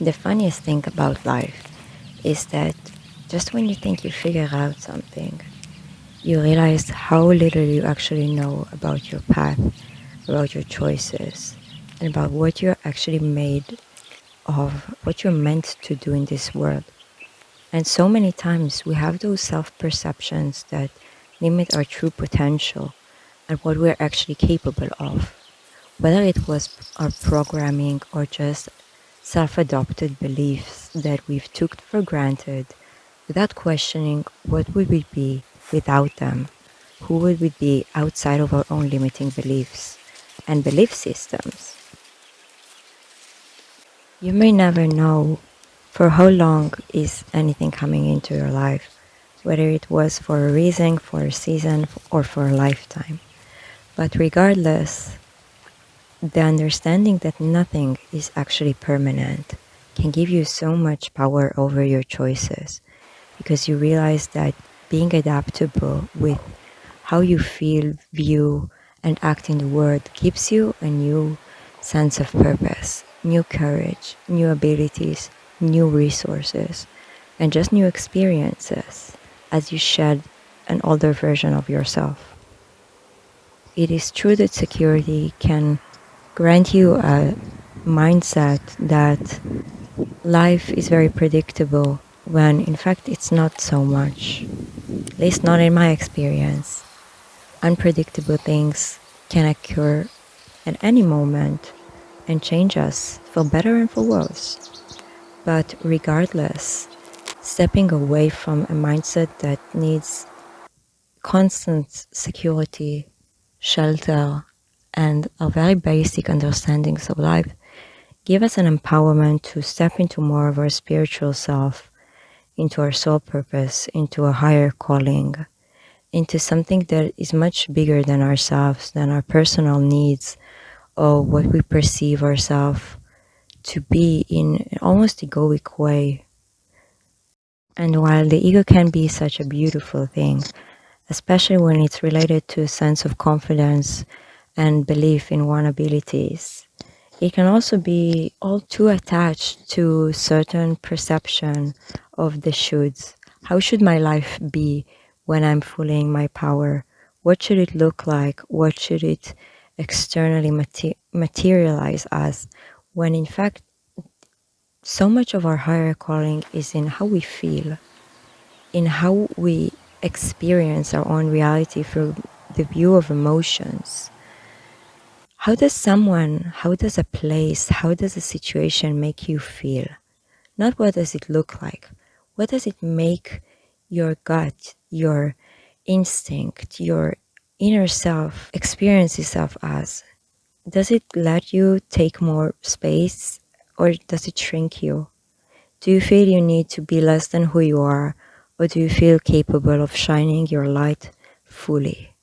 The funniest thing about life is that just when you think you figure out something, you realize how little you actually know about your path, about your choices, and about what you're actually made of, what you're meant to do in this world. And so many times we have those self perceptions that limit our true potential and what we're actually capable of, whether it was our programming or just self adopted beliefs that we've took for granted without questioning what would we be without them, who would we be outside of our own limiting beliefs and belief systems. You may never know for how long is anything coming into your life, whether it was for a reason, for a season, or for a lifetime. But regardless, the understanding that nothing is actually permanent can give you so much power over your choices because you realize that being adaptable with how you feel, view, and act in the world gives you a new sense of purpose, new courage, new abilities, new resources, and just new experiences as you shed an older version of yourself. It is true that security can grant you a mindset that life is very predictable when in fact it's not so much, at least not in my experience. Unpredictable things can occur at any moment and change us for better and for worse. But regardless, stepping away from a mindset that needs constant security, shelter, and a very basic understandings of life give us an empowerment to step into more of our spiritual self, into our soul purpose, into a higher calling, into something that is much bigger than ourselves, than our personal needs, or what we perceive ourselves to be in an almost egoic way. And while the ego can be such a beautiful thing, especially when it's related to a sense of confidence and belief in one abilities, it can also be all too attached to certain perception of the shoulds. How should my life be when I'm fully in my power? What should it look like? What should it externally materialize as? When in fact, so much of our higher calling is in how we feel, in how we experience our own reality through the view of emotions. How does a place, how does a situation make you feel? Not what does it look like. What does it make your gut, your instinct, your inner self experience itself as? Does it let you take more space or does it shrink you? Do you feel you need to be less than who you are or do you feel capable of shining your light fully?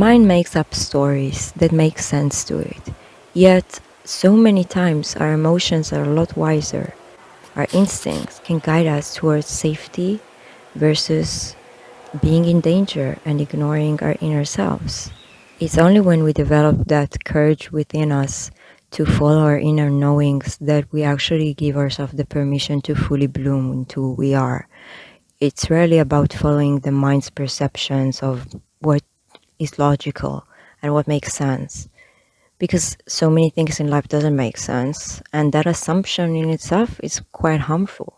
mind makes up stories that make sense to it. Yet, so many times our emotions are a lot wiser. Our instincts can guide us towards safety versus being in danger and ignoring our inner selves. It's only when we develop that courage within us to follow our inner knowings that we actually give ourselves the permission to fully bloom into who we are. It's rarely about following the mind's perceptions of what is logical and what makes sense, because so many things in life doesn't make sense, and that assumption in itself is quite harmful.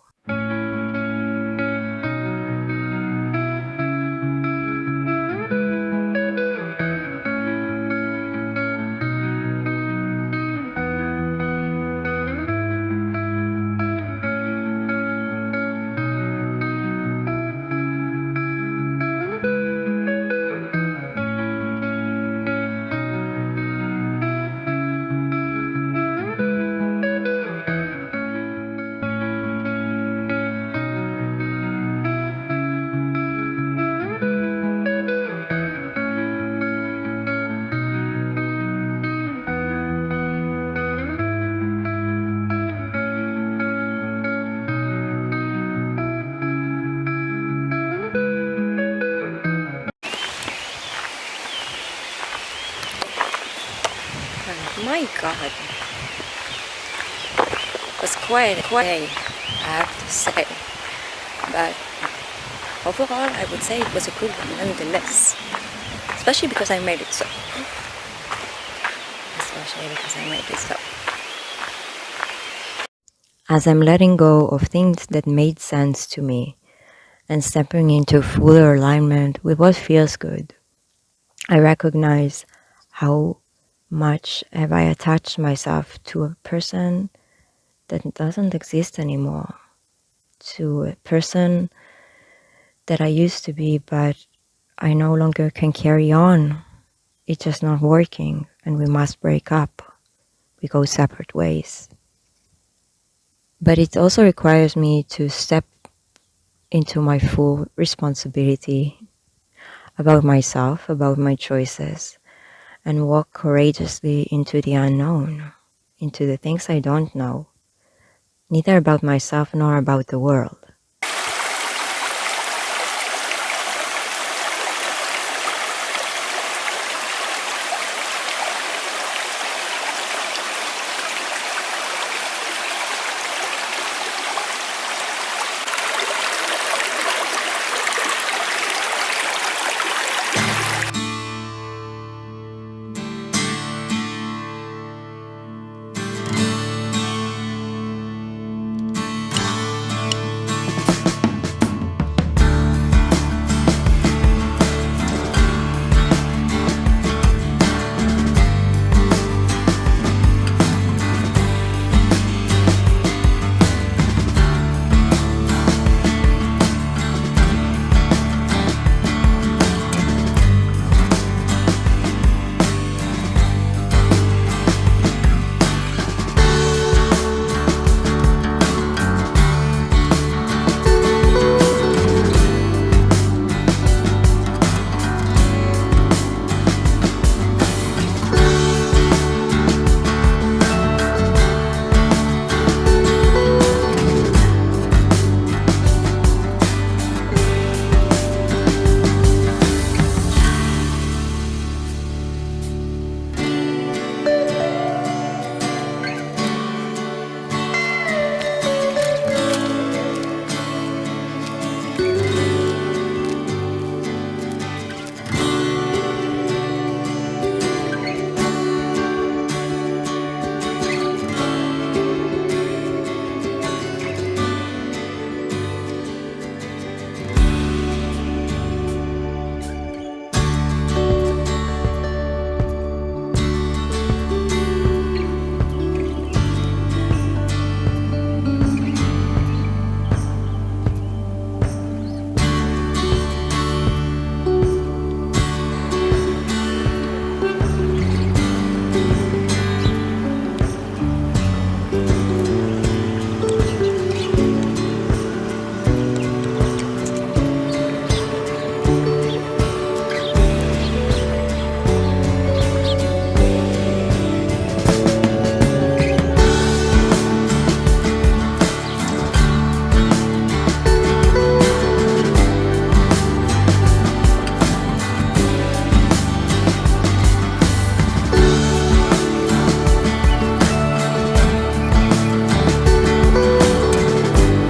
My god, it was quite a day, I have to say. But overall, I would say it was a good one nonetheless. Especially because I made it so. Especially because I made it so. As I'm letting go of things that made sense to me and stepping into fuller alignment with what feels good, I recognize how much have I attached myself to a person that doesn't exist anymore, to a person that I used to be, but I no longer can carry on. It's just not working, and we must break up. We go separate ways. But it also requires me to step into my full responsibility about myself, about my choices, and walk courageously into the unknown, into the things I don't know, neither about myself nor about the world.